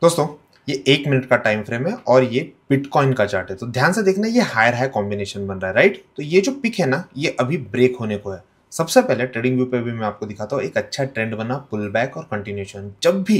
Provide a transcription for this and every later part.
दोस्तों, ये 1 मिनट का टाइम फ्रेम है और ये बिटकॉइन का चार्ट है। तो ध्यान से देखना, ये हायर हाई कॉम्बिनेशन बन रहा है, राइट। तो ये जो पिक है ना, ये अभी ब्रेक होने को है। सबसे पहले ट्रेडिंग व्यू पे भी मैं आपको दिखाता हूँ। एक अच्छा ट्रेंड बना, पुल बैक और कंटिन्यूशन। जब भी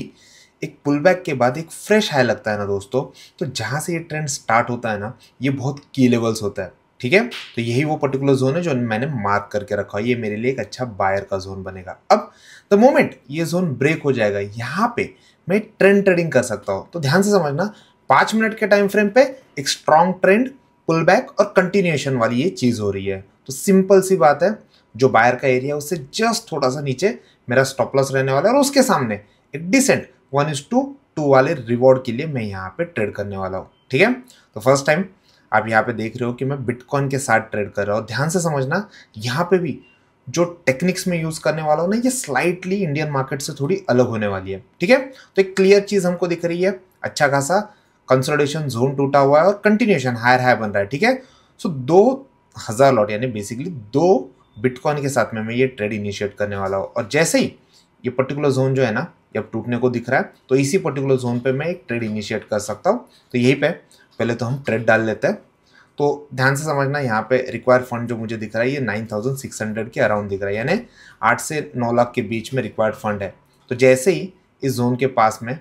एक पुल बैक के बाद एक फ्रेश हाई लगता है ना दोस्तों, तो जहां से ये ट्रेंड स्टार्ट होता है ना, ये बहुत की लेवल्स होता है। ठीक है, तो यही वो पर्टिकुलर जोन है जो मैंने मार्क करके रखा है। ये मेरे लिए एक अच्छा बायर का जोन बनेगा। अब द मोमेंट ये जोन ब्रेक हो जाएगा, यहाँ पे मैं ट्रेंड ट्रेडिंग कर सकता हूं। तो ध्यान से समझना, 5 मिनट के टाइम फ्रेम पे एक स्ट्रॉन्ग ट्रेंड, पुल बैक और कंटिन्यूएशन वाली ये चीज हो रही है। तो सिंपल सी बात है, जो बायर का एरिया है उससे जस्ट थोड़ा सा नीचे मेरा स्टॉप लॉस रहने वाला है और उसके सामने एक डिसेंट 1:2 वाले रिवॉर्ड के लिए मैं यहाँ पे ट्रेड करने वाला हूँ। ठीक है, तो फर्स्ट टाइम आप यहाँ पे देख रहे हो कि मैं बिटकॉइन के साथ ट्रेड कर रहा हूँ। ध्यान से समझना, यहाँ पे भी जो टेक्निक्स में यूज करने वाला हूं ना, ये स्लाइटली इंडियन मार्केट से थोड़ी अलग होने वाली है। ठीक है, तो एक क्लियर चीज हमको दिख रही है, अच्छा खासा कंसोलिडेशन जोन टूटा हुआ है और कंटिन्यूएशन हायर हाई बन रहा है। ठीक है, सो 2000 लॉट यानी बेसिकली 2 बिटकॉइन के साथ में मैं ये ट्रेड इनिशिएट करने वाला हूँ। और जैसे ही ये पर्टिकुलर जोन जो है ना, जब टूटने को दिख रहा है, तो इसी पर्टिकुलर जोन पे मैं एक ट्रेड इनिशिएट कर सकता हूँ। तो यहीं पे पहले तो हम ट्रेड डाल लेते हैं। तो ध्यान से समझना, यहाँ पे रिक्वायर्ड फंड जो मुझे दिख रहा है ये 9600 के अराउंड दिख रहा है, यानी 8 से 9 लाख के बीच में रिक्वायर्ड फंड है। तो जैसे ही इस जोन के पास में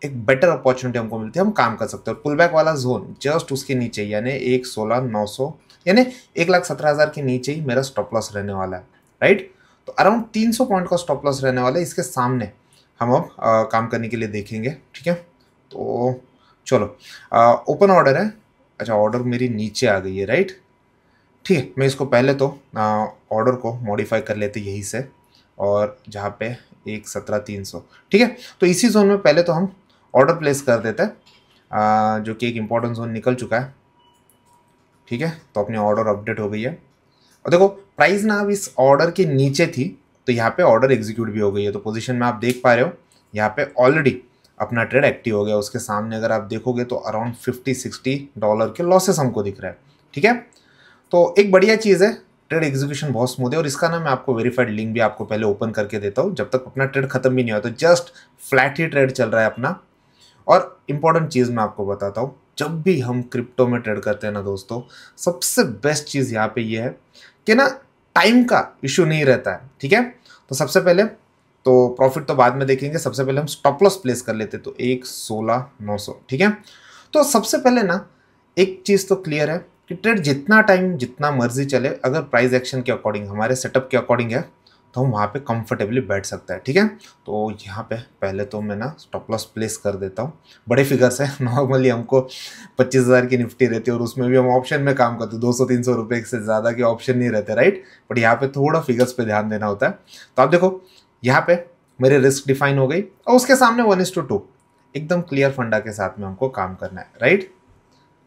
एक बेटर अपॉर्चुनिटी हमको मिलती है, हम काम कर सकते हैं। पुल बैक वाला जोन जस्ट उसके नीचे यानी 1,16,900 यानी 1,17,000 के नीचे ही मेरा स्टॉप लॉस रहने वाला है, राइट। तो अराउंड 300 पॉइंट का स्टॉप लॉस रहने वाला है। इसके सामने हम अब काम करने के लिए देखेंगे। ठीक है, तो चलो, ओपन ऑर्डर है। अच्छा, ऑर्डर मेरी नीचे आ गई है, राइट। ठीक है, मैं इसको पहले तो ऑर्डर को मॉडिफाई कर लेते यहीं से, और जहाँ पे 1,17,300। ठीक है, तो इसी जोन में पहले तो हम ऑर्डर प्लेस कर देते हैं, जो कि एक इम्पॉर्टेंट जोन निकल चुका है। ठीक है, तो अपनी ऑर्डर अपडेट हो गई है और देखो प्राइस ना अब इस ऑर्डर के नीचे थी, तो यहाँ पे ऑर्डर एग्जीक्यूट भी हो गई है। तो पोजीशन में आप देख पा रहे हो, यहाँ पे ऑलरेडी अपना ट्रेड एक्टिव हो गया। उसके सामने अगर आप देखोगे तो अराउंड $50-60 के लॉसेस हमको दिख रहा है। ठीक है, तो एक बढ़िया चीज़ है, ट्रेड एग्जीक्यूशन बहुत स्मूथ है। और इसका ना मैं आपको वेरीफाइड लिंक भी आपको पहले ओपन करके देता हूँ, जब तक अपना ट्रेड खत्म भी नहीं हुआ। तो जस्ट फ्लैट ही ट्रेड चल रहा है अपना। और इंपॉर्टेंट चीज़ मैं आपको बताता हूँ, जब भी हम क्रिप्टो में ट्रेड करते हैं ना दोस्तों, सबसे बेस्ट चीज़ यहाँ पे ये है कि ना टाइम का इशू नहीं रहता है। ठीक है, तो सबसे पहले तो प्रॉफिट तो बाद में देखेंगे, सबसे पहले हम स्टॉप लॉस प्लेस कर लेते। तो 1,16,900। ठीक है, तो सबसे पहले ना एक चीज़ तो क्लियर है कि ट्रेड जितना टाइम जितना मर्जी चले, अगर प्राइस एक्शन के अकॉर्डिंग, हमारे सेटअप के अकॉर्डिंग है, तो हम वहाँ पे कंफर्टेबली बैठ सकता है। ठीक है, तो यहाँ पे पहले तो मैं ना स्टॉप लॉस प्लेस कर देता हूँ। बड़े फिगर्स है, नॉर्मली हमको 25,000 की निफ्टी रहती है और उसमें भी हम ऑप्शन में काम करते हैं। 200-300 रुपये से ज़्यादा के ऑप्शन नहीं रहते, राइट। बट यहाँ पे थोड़ा फिगर्स पे ध्यान देना होता है। तो आप देखो, यहाँ पे मेरे रिस्क डिफाइन हो गई और उसके सामने 1:2 एकदम क्लियर फंडा के साथ में हमको काम करना है, राइट।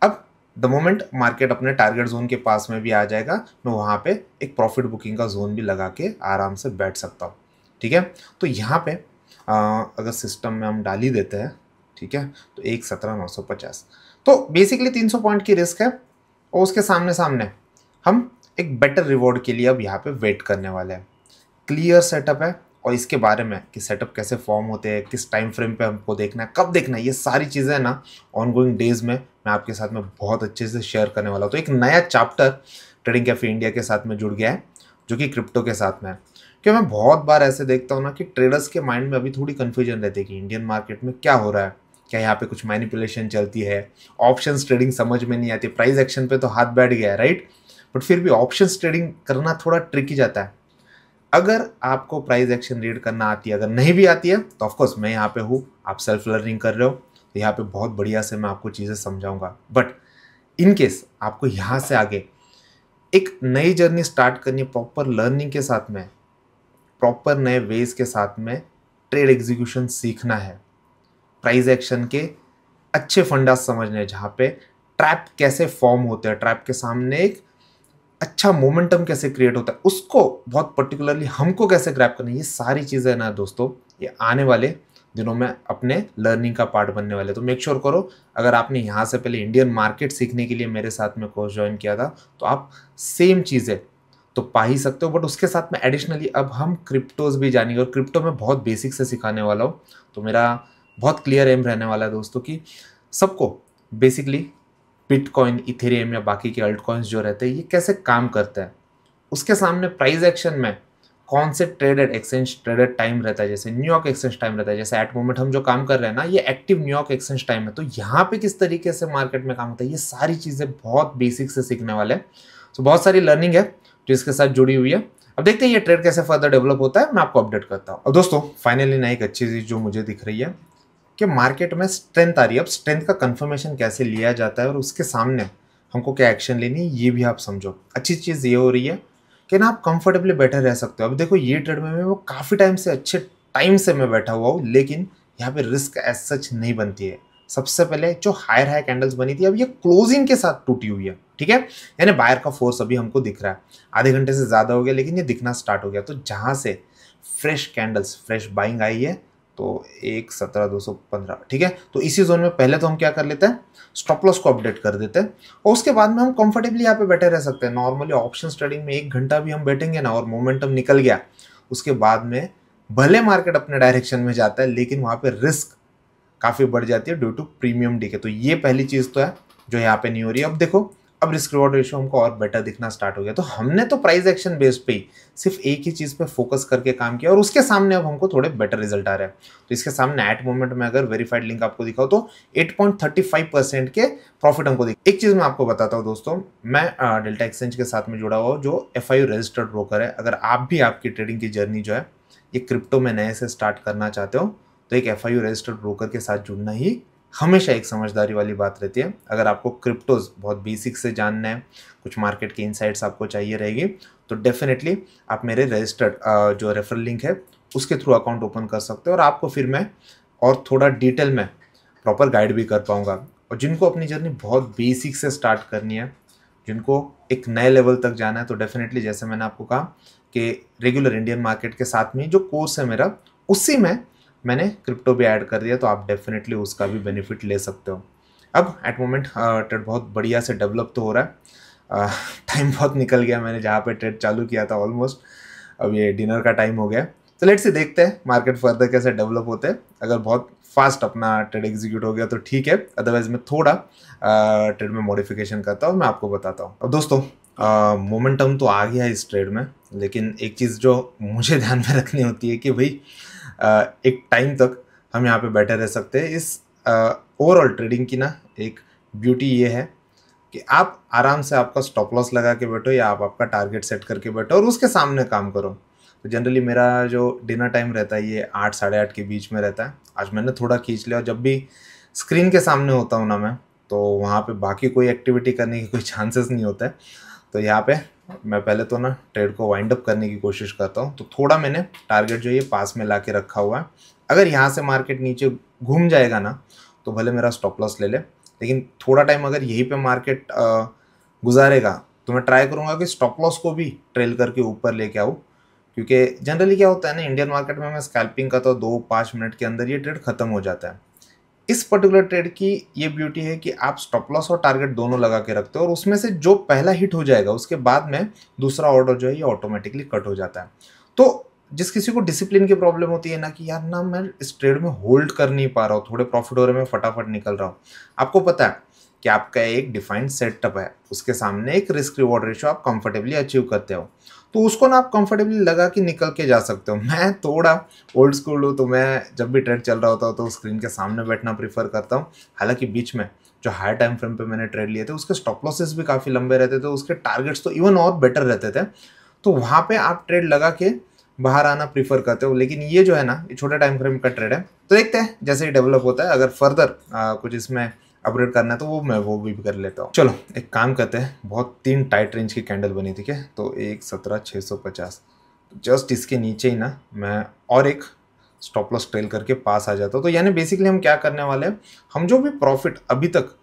अब द मोमेंट मार्केट अपने टारगेट जोन के पास में भी आ जाएगा, मैं वहाँ पे एक प्रॉफिट बुकिंग का जोन भी लगा के आराम से बैठ सकता हूँ। ठीक है, तो यहाँ पे अगर सिस्टम में हम डाल ही देते हैं, ठीक है, तो 1,17,950, तो बेसिकली 300 पॉइंट की रिस्क है और उसके सामने सामने हम एक बेटर रिवॉर्ड के लिए अब यहाँ पे वेट करने वाले हैं। क्लियर सेटअप है, और इसके बारे में कि सेटअप कैसे फॉर्म होते हैं, किस टाइम फ्रेम पे हमको देखना है, कब देखना है, ये सारी चीज़ें ना ऑनगोइंग डेज में मैं आपके साथ में बहुत अच्छे से शेयर करने वाला हूँ। तो एक नया चैप्टर ट्रेडिंग कैफे इंडिया के साथ में जुड़ गया है, जो कि क्रिप्टो के साथ में है। क्योंकि मैं बहुत बार ऐसे देखता हूँ ना कि ट्रेडर्स के माइंड में अभी थोड़ी कन्फ्यूजन रहती है कि इंडियन मार्केट में क्या हो रहा है, क्या यहाँ पे कुछ मैनिपुलेशन चलती है, ऑप्शंस ट्रेडिंग समझ में नहीं आती, प्राइस एक्शन पे तो हाथ बैठ गया है, राइट। बट फिर भी ऑप्शंस ट्रेडिंग करना थोड़ा ट्रिकी जाता है। अगर आपको प्राइस एक्शन रीड करना आती है, अगर नहीं भी आती है, तो ऑफकोर्स मैं यहाँ पे हूँ, आप सेल्फ लर्निंग कर रहे हो, तो यहाँ पे बहुत बढ़िया से मैं आपको चीज़ें समझाऊंगा। बट इन केस आपको यहाँ से आगे एक नई जर्नी स्टार्ट करनी है, प्रॉपर लर्निंग के साथ में, प्रॉपर नए वेज के साथ में ट्रेड एग्जीक्यूशन सीखना है, प्राइस एक्शन के अच्छे फंडास समझने हैं, जहाँ पे ट्रैप कैसे फॉर्म होते हैं, ट्रैप के सामने एक अच्छा मोमेंटम कैसे क्रिएट होता है, उसको बहुत पर्टिकुलरली हमको कैसे ग्रैब करना है, ये सारी चीज़ें ना दोस्तों, ये आने वाले दिनों में अपने लर्निंग का पार्ट बनने वाले। तो मेक श्योर करो, अगर आपने यहाँ से पहले इंडियन मार्केट सीखने के लिए मेरे साथ में कोर्स ज्वाइन किया था, तो आप सेम चीज़ें तो पा ही सकते हो। बट उसके साथ में एडिशनली अब हम क्रिप्टोज भी जानेंगे और क्रिप्टो में बहुत बेसिक से सिखाने वाला हूँ। तो मेरा बहुत क्लियर एम रहने वाला है दोस्तों कि सबको बेसिकली बिटकॉइन, इथेरियम या बाकी के अल्ट कॉइन्स जो रहते हैं ये कैसे काम करते हैं, उसके सामने प्राइस एक्शन में कौन से ट्रेडेड एक्सचेंज ट्रेडेड टाइम रहता है, जैसे न्यूयॉर्क एक्सचेंज टाइम रहता है, जैसे एट मोमेंट हम जो काम कर रहे हैं ना ये एक्टिव न्यूयॉर्क एक्सचेंज टाइम है, तो यहाँ पे किस तरीके से मार्केट में काम होता है, ये सारी चीज़ें बहुत बेसिक से सीखने वाले हैं। तो बहुत सारी लर्निंग है जो इसके साथ जुड़ी हुई है। अब देखते हैं ये ट्रेड कैसे फर्दर डेवलप होता है, मैं आपको अपडेट करता हूँ। और दोस्तों फाइनली ना एक अच्छी चीज़ जो मुझे दिख रही है कि मार्केट में स्ट्रेंथ आ रही है। अब स्ट्रेंथ का कंफर्मेशन कैसे लिया जाता है और उसके सामने हमको क्या एक्शन लेनी है ये भी आप समझो। अच्छी चीज़ ये हो रही है कि ना आप कंफर्टेबली बैठे रह सकते हो। अब देखो ये ट्रेड में वो काफ़ी टाइम से अच्छे टाइम से मैं बैठा हुआ हूँ, लेकिन यहाँ पे रिस्क एज सच नहीं बनती है। सबसे पहले जो हायर हाई कैंडल्स बनी थी अब ये क्लोजिंग के साथ टूटी हुई है, ठीक है, यानी बायर का फोर्स अभी हमको दिख रहा है। आधे घंटे से ज़्यादा हो गया लेकिन ये दिखना स्टार्ट हो गया। तो जहाँ से fresh candles fresh buying I है तो 1,17,215, ठीक है, तो इसी जोन में पहले तो हम क्या कर लेते हैं, स्टॉप लॉस को अपडेट कर देते हैं और उसके बाद में हम कंफर्टेबली यहाँ पे बैठे रह सकते हैं। नॉर्मली ऑप्शन ट्रेडिंग में 1 घंटा भी हम बैठेंगे ना और मोमेंटम निकल गया, उसके बाद में भले मार्केट अपने डायरेक्शन में जाता है लेकिन वहाँ पे रिस्क काफ़ी बढ़ जाती है ड्यू टू प्रीमियम डीके। तो ये पहली चीज़ तो है जो यहाँ पे नहीं हो रही है। अब देखो अब रिस्क रिवॉर्ड रेशियो हमको और बेटर दिखना स्टार्ट हो गया। तो हमने तो प्राइस एक्शन बेस्ड पे ही सिर्फ एक ही चीज़ पे फोकस करके काम किया और उसके सामने अब हमको थोड़े बेटर रिजल्ट आ रहे हैं। तो इसके सामने एट मोमेंट में अगर वेरीफाइड लिंक आपको दिखाओ तो 8.35% के प्रॉफिट हमको दिख। एक चीज़ मैं आपको बताता हूँ दोस्तों, मैं डेल्टा एक्सचेंज के साथ में जुड़ा हुआ हूँ जो FIU रजिस्टर्ड ब्रोकर है। अगर आप भी आपकी ट्रेडिंग की जर्नी जो है ये क्रिप्टो में नए से स्टार्ट करना चाहते हो तो एक FIU रजिस्टर्ड ब्रोकर के साथ जुड़ना ही हमेशा एक समझदारी वाली बात रहती है। अगर आपको क्रिप्टोज बहुत बेसिक से जानना है, कुछ मार्केट की इनसाइट्स आपको चाहिए रहेगी, तो डेफिनेटली आप मेरे रजिस्टर्ड जो रेफरल लिंक है उसके थ्रू अकाउंट ओपन कर सकते हो और आपको फिर मैं और थोड़ा डिटेल में प्रॉपर गाइड भी कर पाऊँगा। और जिनको अपनी जर्नी बहुत बेसिक से स्टार्ट करनी है, जिनको एक नए लेवल तक जाना है, तो डेफिनेटली जैसे मैंने आपको कहा कि रेगुलर इंडियन मार्केट के साथ में जो कोर्स है मेरा उसी में मैंने क्रिप्टो भी ऐड कर दिया, तो आप डेफिनेटली उसका भी बेनिफिट ले सकते हो। अब एट मोमेंट ट्रेड बहुत बढ़िया से डेवलप तो हो रहा है। टाइम बहुत निकल गया, मैंने जहाँ पे ट्रेड चालू किया था ऑलमोस्ट अब ये डिनर का टाइम हो गया। तो लेट्स से देखते हैं मार्केट फर्दर कैसे डेवलप होते हैं। अगर बहुत फास्ट अपना ट्रेड एग्जीक्यूट हो गया तो ठीक है, अदरवाइज मैं थोड़ा ट्रेड में मॉडिफिकेशन करता हूँ, मैं आपको बताता हूँ। अब दोस्तों मोमेंटम तो आ गया इस ट्रेड में, लेकिन एक चीज़ जो मुझे ध्यान में रखनी होती है कि भाई एक टाइम तक हम यहाँ पे बैठे रह सकते हैं। इस ओवरऑल ट्रेडिंग की ना एक ब्यूटी ये है कि आप आराम से आपका स्टॉप लॉस लगा के बैठो या आप आपका टारगेट सेट करके बैठो और उसके सामने काम करो। तो जनरली मेरा जो डिनर टाइम रहता है ये 8 साढ़े 8 के बीच में रहता है। आज मैंने थोड़ा खींच लिया और जब भी स्क्रीन के सामने होता हूँ ना मैं, तो वहाँ पे बाकी कोई एक्टिविटी करने की कोई चांसेस नहीं होता है। तो यहाँ पे मैं पहले तो ना ट्रेड को वाइंड अप करने की कोशिश करता हूँ। तो थोड़ा मैंने टारगेट जो ये पास में ला के रखा हुआ है। अगर यहाँ से मार्केट नीचे घूम जाएगा ना तो भले मेरा स्टॉप लॉस ले ले, लेकिन थोड़ा टाइम अगर यहीं पे मार्केट गुजारेगा तो मैं ट्राई करूँगा कि स्टॉप लॉस को भी ट्रेल करके ऊपर लेके आऊँ। क्योंकि जनरली क्या होता है ना, इंडियन मार्केट में मैं स्कैल्पिंग का तो 2-5 मिनट के अंदर ये ट्रेड खत्म हो जाता है। इस पर्टिकुलर ट्रेड की ये ब्यूटी है कि आप स्टॉप लॉस और टारगेट दोनों लगा के रखते हो और उसमें से जो पहला हिट हो जाएगा उसके बाद में दूसरा ऑर्डर जो है ये ऑटोमेटिकली कट हो जाता है। तो जिस किसी को डिसिप्लिन की प्रॉब्लम होती है ना कि यार ना मैं इस ट्रेड में होल्ड कर नहीं पा रहा हूँ, थोड़े प्रॉफिट हो रहे मैं फटाफट निकल रहा हूँ, आपको पता है कि आपका एक डिफाइंड सेटअप है, उसके सामने एक रिस्क रिवॉर्ड रेशियो आप कंफर्टेबली अचीव करते हो, तो उसको ना आप कंफर्टेबली लगा के निकल के जा सकते हो। मैं थोड़ा ओल्ड स्कूल हूँ, तो मैं जब भी ट्रेड चल रहा होता हूँ तो स्क्रीन के सामने बैठना प्रीफर करता हूँ। हालांकि बीच में जो हायर टाइम फ्रेम पे मैंने ट्रेड लिए थे उसके स्टॉप लॉसेस भी काफ़ी लंबे रहते थे, उसके टारगेट्स तो इवन और बेटर रहते थे। तो वहाँ पे आप ट्रेड लगा के बाहर आना प्रीफर करते हो, लेकिन ये जो है ना ये छोटे टाइम फ्रेम का ट्रेड है। तो देखते हैं जैसे ही डेवलप होता है, अगर फर्दर कुछ इसमें अपग्रेड करना है तो वो भी कर लेता हूँ। चलो एक काम करते हैं, बहुत 3 टाइट रेंज की कैंडल बनी थी क्या, तो 1,17,650 जस्ट इसके नीचे ही ना मैं और एक स्टॉप लॉस ट्रेल करके पास आ जाता हूँ। तो यानी बेसिकली हम क्या करने वाले हैं, हम जो भी प्रॉफिट अभी तक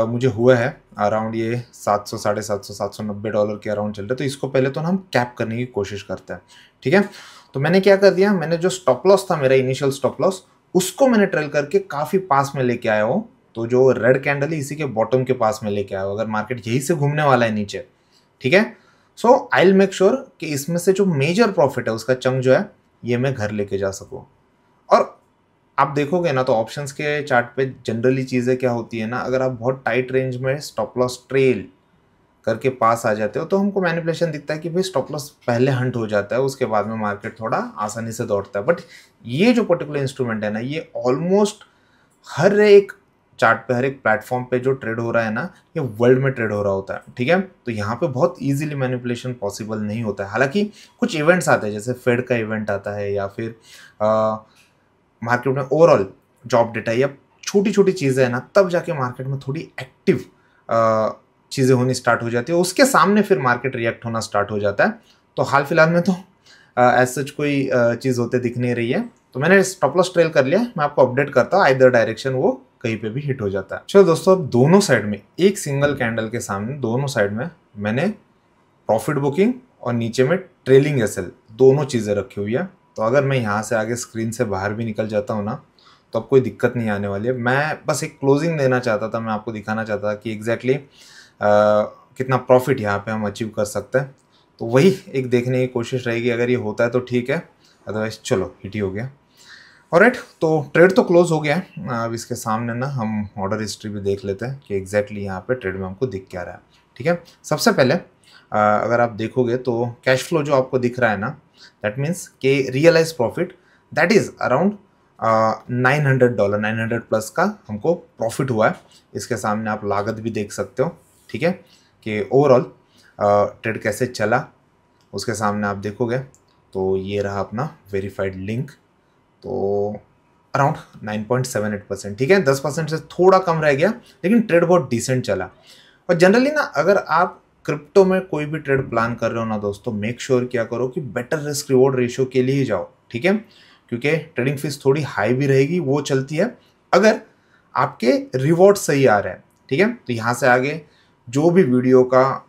मुझे हुआ है अराउंड ये 700 $750 $790 के अराउंड चल रहे, तो इसको पहले तो हम कैप करने की कोशिश करते हैं, ठीक है। तो मैंने क्या कर दिया, मैंने जो स्टॉप लॉस था मेरा इनिशियल स्टॉप लॉस उसको मैंने ट्रेल करके काफ़ी पास में लेके आया हूँ। तो जो रेड कैंडल है इसी के बॉटम के पास में लेके आया हूँ, अगर मार्केट यहीं से घूमने वाला है नीचे, ठीक है। सो आई विल मेक श्योर कि इसमें से जो मेजर प्रॉफिट है उसका चंक जो है ये मैं घर लेके जा सकूँ। और आप देखोगे ना तो ऑप्शंस के चार्ट पे जनरली चीज़ें क्या होती है ना, अगर आप बहुत टाइट रेंज में स्टॉप लॉस ट्रेल करके पास आ जाते हो तो हमको मैनिपुलेशन दिखता है कि भाई स्टॉप लॉस पहले हंट हो जाता है, उसके बाद में मार्केट थोड़ा आसानी से दौड़ता है। बट ये जो पर्टिकुलर इंस्ट्रूमेंट है ना, ये ऑलमोस्ट हर एक चार्ट पे, हर एक प्लेटफॉर्म पे जो ट्रेड हो रहा है ना, ये वर्ल्ड में ट्रेड हो रहा होता है, ठीक है। तो यहाँ पे बहुत इजीली मैनिपुलेशन पॉसिबल नहीं होता है। हालांकि कुछ इवेंट्स आते हैं, जैसे फेड का इवेंट आता है या फिर मार्केट में ओवरऑल जॉब डेटा या छोटी छोटी चीज़ें हैं ना, तब जाके मार्केट में थोड़ी एक्टिव चीज़ें होनी स्टार्ट हो जाती है, उसके सामने फिर मार्केट रिएक्ट होना स्टार्ट हो जाता है। तो हाल फिलहाल में तो एज सच कोई चीज़ होते दिख नहीं रही है। तो मैंने स्टॉप लॉस ट्रेल कर लिया, मैं आपको अपडेट करता हूँ, आइदर डायरेक्शन वो कहीं पे भी हिट हो जाता है। चलो दोस्तों, अब दोनों साइड में एक सिंगल कैंडल के सामने दोनों साइड में मैंने प्रॉफिट बुकिंग और नीचे में ट्रेलिंग एसएल दोनों चीज़ें रखी हुई है। तो अगर मैं यहाँ से आगे स्क्रीन से बाहर भी निकल जाता हूँ ना, तो अब कोई दिक्कत नहीं आने वाली है। मैं बस एक क्लोजिंग देना चाहता था, मैं आपको दिखाना चाहता था कि एग्जैक्टली कितना प्रॉफिट यहाँ पे हम अचीव कर सकते हैं। तो वही एक देखने की कोशिश रहेगी, अगर ये होता है तो ठीक है, अदरवाइज चलो हिट ही हो गया। ऑलराइट, तो ट्रेड तो क्लोज हो गया है। अब इसके सामने ना हम ऑर्डर हिस्ट्री भी देख लेते हैं कि एग्जैक्टली यहाँ पे ट्रेड में हमको दिख क्या रहा है, ठीक है। सबसे पहले अगर आप देखोगे तो कैश फ्लो जो आपको दिख रहा है ना, दैट मीन्स कि realise profit that is around $900, 900 plus का हमको प्रॉफिट हुआ है। इसके सामने आप लागत भी देख सकते हो, ठीक है, कि ओवरऑल ट्रेड कैसे चला। उसके सामने आप देखोगे तो ये रहा अपना वेरीफाइड लिंक, तो अराउंड 9.78%, ठीक है, 10% से थोड़ा कम रह गया, लेकिन ट्रेड बहुत डिसेंट चला। और जनरली ना, अगर आप क्रिप्टो में कोई भी ट्रेड प्लान कर रहे हो ना दोस्तों, मेक श्योर क्या करो कि बेटर रिस्क रिवॉर्ड रेशियो के लिए ही जाओ, ठीक है, क्योंकि ट्रेडिंग फीस थोड़ी हाई भी रहेगी, वो चलती है अगर आपके रिवॉर्ड सही आ रहे हैं, ठीक है। तो यहाँ से आगे जो भी वीडियो का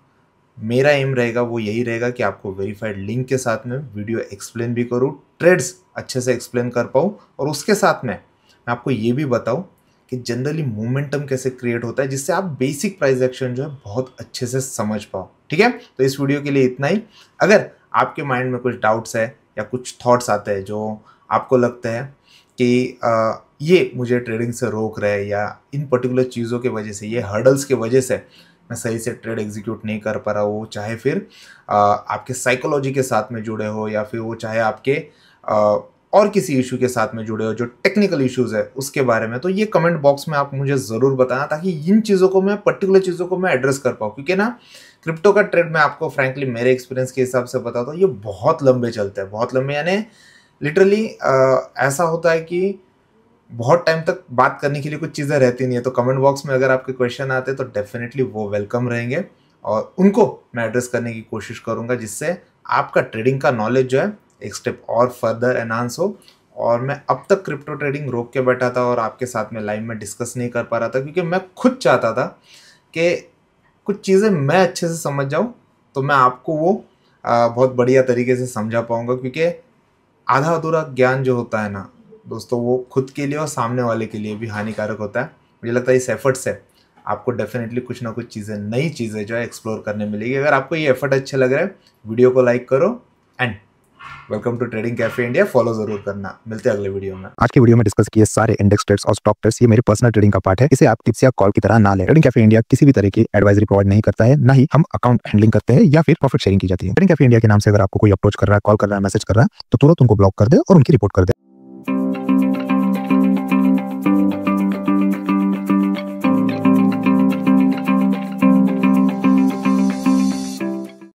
मेरा एम रहेगा वो यही रहेगा कि आपको वेरीफाइड लिंक के साथ में वीडियो एक्सप्लेन भी करूँ, ट्रेड्स अच्छे से एक्सप्लेन कर पाऊँ, और उसके साथ में मैं आपको ये भी बताऊँ कि जनरली मोमेंटम कैसे क्रिएट होता है, जिससे आप बेसिक प्राइस एक्शन जो है बहुत अच्छे से समझ पाओ, ठीक है। तो इस वीडियो के लिए इतना ही। अगर आपके माइंड में कुछ डाउट्स है या कुछ थॉट्स आते हैं जो आपको लगता है कि ये मुझे ट्रेडिंग से रोक रहे हैं, या इन पर्टिकुलर चीज़ों की वजह से, ये हर्डल्स की वजह से मैं सही से ट्रेड एग्जीक्यूट नहीं कर पा रहा हूँ, चाहे फिर आपके साइकोलॉजी के साथ में जुड़े हो, या फिर वो चाहे आपके और किसी इशू के साथ में जुड़े हो जो टेक्निकल इश्यूज है उसके बारे में, तो ये कमेंट बॉक्स में आप मुझे ज़रूर बताना, ताकि इन चीज़ों को मैं, पर्टिकुलर चीज़ों को मैं एड्रेस कर पाऊँ। क्योंकि ना क्रिप्टो का ट्रेड में आपको फ्रैंकली मेरे एक्सपीरियंस के हिसाब से बताता हूँ, ये बहुत लंबे चलते हैं, बहुत लंबे, यानी लिटरली ऐसा होता है कि बहुत टाइम तक बात करने के लिए कुछ चीज़ें रहती नहीं है। तो कमेंट बॉक्स में अगर आपके क्वेश्चन आते हैं तो डेफिनेटली वो वेलकम रहेंगे, और उनको मैं एड्रेस करने की कोशिश करूंगा, जिससे आपका ट्रेडिंग का नॉलेज जो है एक स्टेप और फर्दर एनहांस हो। और मैं अब तक क्रिप्टो ट्रेडिंग रोक के बैठा था और आपके साथ में लाइव में डिस्कस नहीं कर पा रहा था, क्योंकि मैं खुद चाहता था कि कुछ चीज़ें मैं अच्छे से समझ जाऊँ, तो मैं आपको वो बहुत बढ़िया तरीके से समझा पाऊँगा। क्योंकि आधा अधूरा ज्ञान जो होता है ना दोस्तों, वो खुद के लिए और सामने वाले के लिए भी हानिकारक होता है। मुझे लगता है इस एफर्ट से आपको डेफिनेटली कुछ ना कुछ चीज़ें, नई चीज़ें जो है एक्सप्लोर करने मिलेगी। अगर आपको ये एफर्ट अच्छे लग रहा है, वीडियो को लाइक करो, and welcome to trading cafe India, follow जरूर करना। मिलते हैं अगले वीडियो में। आज के वीडियो में डिस्कस किए सारे इंडेक्स ट्रेड्स और स्टॉक ट्रेड्स ये मेरे पर्सनल ट्रेडिंग का पार्ट है। इसे आप टिप्स या कॉल की तरह ना लें। ट्रेडिंग कैफे इंडिया किसी भी तरह की एडवाइजरी प्रोवाइड नहीं करता है, ना ही हम अकाउंट हैंडलिंग करते हैं या फिर प्रॉफिट शेयरिंग की जाती है। ट्रेडिंग कैफे इंडिया के नाम से अगर आपको कोई अप्रोच कर रहा है, कॉल कर रहा है, मैसेज कर रहा है, तो तुरंत उनको ब्लॉक कर दे और उनकी रिपोर्ट कर दे।